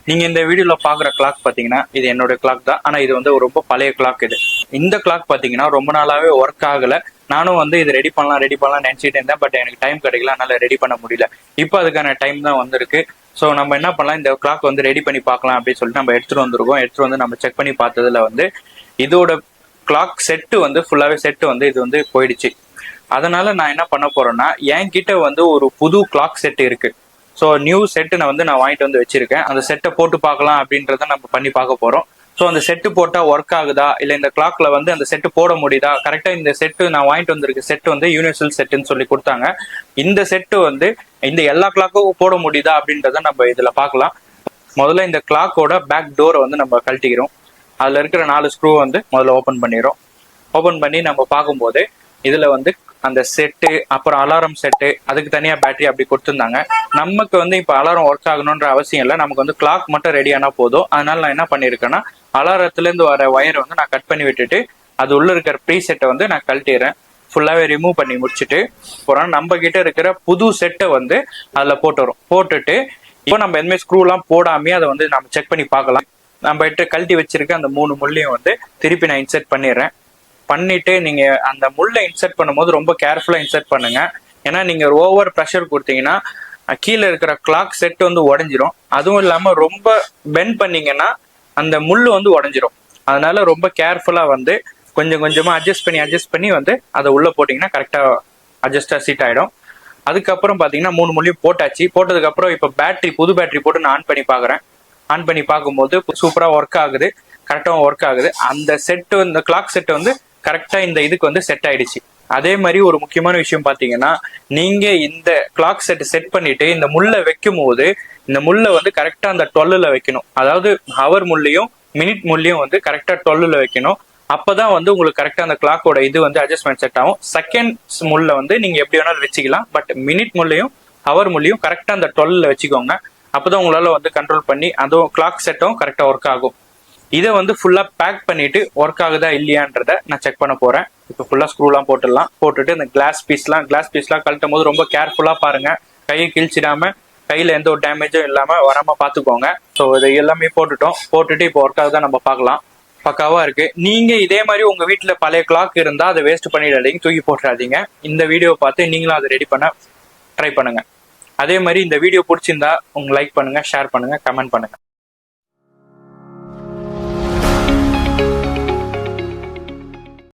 நீங்க இந்த வீடியோல பாக்குற கிளாக் பாத்தீங்கன்னா இது என்னோட கிளாக் தான். ஆனா இது வந்து ரொம்ப பழைய கிளாக். இந்த கிளாக் பாத்தீங்கன்னா ரொம்ப நாளாவே ஒர்க் ஆகல. நானும் வந்து இது ரெடி பண்ணலாம் நினைச்சிட்டு இருந்தேன். பட் எனக்கு டைம் கிடைக்கல, அதனால ரெடி பண்ண முடியல. இப்போ அதுக்கான டைம் தான் வந்திருக்கு. ஸோ நம்ம என்ன பண்ணலாம், இந்த கிளாக் வந்து ரெடி பண்ணி பார்க்கலாம் அப்படின்னு சொல்லிட்டு நம்ம எடுத்துட்டு வந்திருக்கோம். எடுத்துட்டு வந்து நம்ம செக் பண்ணி பார்த்ததுல வந்து இதோட கிளாக் செட்டு வந்து ஃபுல்லாவே செட்டு வந்து இது வந்து போயிடுச்சு. அதனால நான் என்ன பண்ண போறேன்னா, என்கிட்ட வந்து ஒரு புது கிளாக் செட் இருக்கு. ஸோ நியூ செட்டு நான் வாங்கிட்டு வந்து வச்சிருக்கேன். அந்த செட்டை போட்டு பார்க்கலாம் அப்படின்றத நம்ம பண்ணி பார்க்க போறோம். ஸோ அந்த செட்டு போட்டா ஒர்க் ஆகுதா, இல்லை இந்த கிளாக்ல வந்து அந்த செட்டு போட முடியுதா, கரெக்டா இந்த செட்டு நான் வாங்கிட்டு வந்திருக்க செட்டு வந்து யூனிவர்சல் செட்டுன்னு சொல்லி கொடுத்தாங்க. இந்த செட்டு வந்து இந்த எல்லா கிளாக்கும் போட முடியுதா அப்படின்றத நம்ம இதுல பார்க்கலாம். முதல்ல இந்த கிளாக்கோட பேக் டோரை வந்து நம்ம கழட்டிக்கிறோம். அதுல இருக்கிற 4 ஸ்க்ரூ வந்து முதல்ல ஓபன் பண்ணிடுறோம். ஓபன் பண்ணி நம்ம பார்க்கும்போது இதுல வந்து அந்த செட்டு, அப்புறம் அலாரம் செட்டு, அதுக்கு தனியா பேட்டரி அப்படி கொடுத்துருந்தாங்க. நமக்கு வந்து இப்ப அலாரம் ஒர்க் ஆகணும்ன்ற அவசியம் இல்லை. நமக்கு வந்து கிளாக் மட்டும் ரெடி ஆனா போதும். அதனால நான் என்ன பண்ணிருக்கேன்னா, அலாரத்துல இருந்து வர ஒயரை வந்து நான் கட் பண்ணி விட்டுட்டு அது உள்ள இருக்கிற ப்ரீ செட்டை வந்து நான் கழட்டிடுறேன். ஃபுல்லாவே ரிமூவ் பண்ணி முடிச்சுட்டு அப்புறம் நம்ம கிட்ட இருக்கிற புது செட்டை வந்து அதுல போட்டுட்டு இப்போ நம்ம எதுவுமே ஸ்க்ரூ எல்லாம் போடாமே அதை வந்து நம்ம செக் பண்ணி பார்க்கலாம். நம்ம கிட்ட கழட்டி வச்சிருக்க அந்த 3 முள்ளையும் வந்து திருப்பி நான் இன்செர்ட் பண்ணிடுறேன். பண்ணிட்டு நீங்க அந்த முள்ளை இன்செர்ட் பண்ணும்போது ரொம்ப கேர்ஃபுல்லா இன்செர்ட் பண்ணுங்க. ஏன்னா நீங்க ஓவர் ப்ரெஷர் கொடுத்தீங்கன்னா கீழே இருக்கிற கிளாக் செட் வந்து உடஞ்சிரும். அதுவும் இல்லாம ரொம்ப பெண்ட் பண்ணீங்கன்னா அந்த முள்ளு வந்து உடஞ்சிரும். அதனால ரொம்ப கேர்ஃபுல்லா வந்து கொஞ்சம் கொஞ்சமா அட்ஜஸ்ட் பண்ணி வந்து அதை உள்ள போட்டீங்கன்னா கரெக்டா அட்ஜஸ்டா சீட் ஆயிடும். அதுக்கப்புறம் பாத்தீங்கன்னா 3 முள்ளையும் போட்டாச்சு. போட்டதுக்கு அப்புறம் இப்ப புது பேட்டரி போட்டு நான் ஆன் பண்ணி பாக்குறேன். ஆன் பண்ணி பார்க்கும்போது சூப்பரா ஒர்க் ஆகுது, கரெக்டாக ஒர்க் ஆகுது. அந்த செட்டு, இந்த கிளாக் செட் வந்து கரெக்டா இந்த இதுக்கு வந்து செட் ஆயிடுச்சு. அதே மாதிரி ஒரு முக்கியமான விஷயம் பாத்தீங்கன்னா, நீங்க இந்த கிளாக் செட் பண்ணிட்டு இந்த முள்ளை வைக்கும் போது இந்த முள்ளை வந்து கரெக்டா அந்த 12ல வைக்கணும். அதாவது ஹவர் முள்ளையும் மினிட் முள்ளையும் வந்து கரெக்டா 12ல வைக்கணும். அப்பதான் வந்து உங்களுக்கு கரெக்டா அந்த கிளாக்கோட இது வந்து அட்ஜஸ்ட்மெண்ட் செட் ஆகும். செகண்ட்ஸ் முள்ள வந்து நீங்க எப்படி வேணாலும் வச்சுக்கலாம். பட் மினிட் முள்ளையும் ஹவர் முள்ளையும் கரெக்டா அந்த 12ல வச்சுக்கோங்க. அப்பதான் உங்களால வந்து கண்ட்ரோல் பண்ணி அதுவும் கிளாக் செட்டும் கரெக்டா ஒர்க் ஆகும். இதை வந்து ஃபுல்லா பேக் பண்ணிட்டு ஒர்க் ஆகுதா இல்லையான்றத நான் செக் பண்ண போறேன். இப்போ ஃபுல்லா ஸ்க்ரூலாம் போட்டுட்டு இந்த கிளாஸ் பீஸ்லாம் கழட்டும் போது ரொம்ப கேர்ஃபுல்லா பாருங்க. கையை கிழிச்சிடாம, கையில எந்த ஒரு டேமேஜும் இல்லாம வராம பாத்துக்கோங்க. ஸோ இதை எல்லாமே போட்டுட்டு இப்போ ஒர்க் ஆகுதா நம்ம பார்க்கலாம். பக்காவா இருக்கு. நீங்க இதே மாதிரி உங்க வீட்டுல பழைய கிளாக் இருந்தா அதை வேஸ்ட் பண்ணிடாதீங்க, தூக்கி போட்டுறாதீங்க. இந்த வீடியோ பார்த்து நீங்களும் அதை ரெடி பண்ண ட்ரை பண்ணுங்க. அதே மாதிரி இந்த வீடியோ பிடிச்சிருந்தா லைக் பண்ணுங்க, ஷேர் பண்ணுங்க, கமெண்ட் பண்ணுங்க.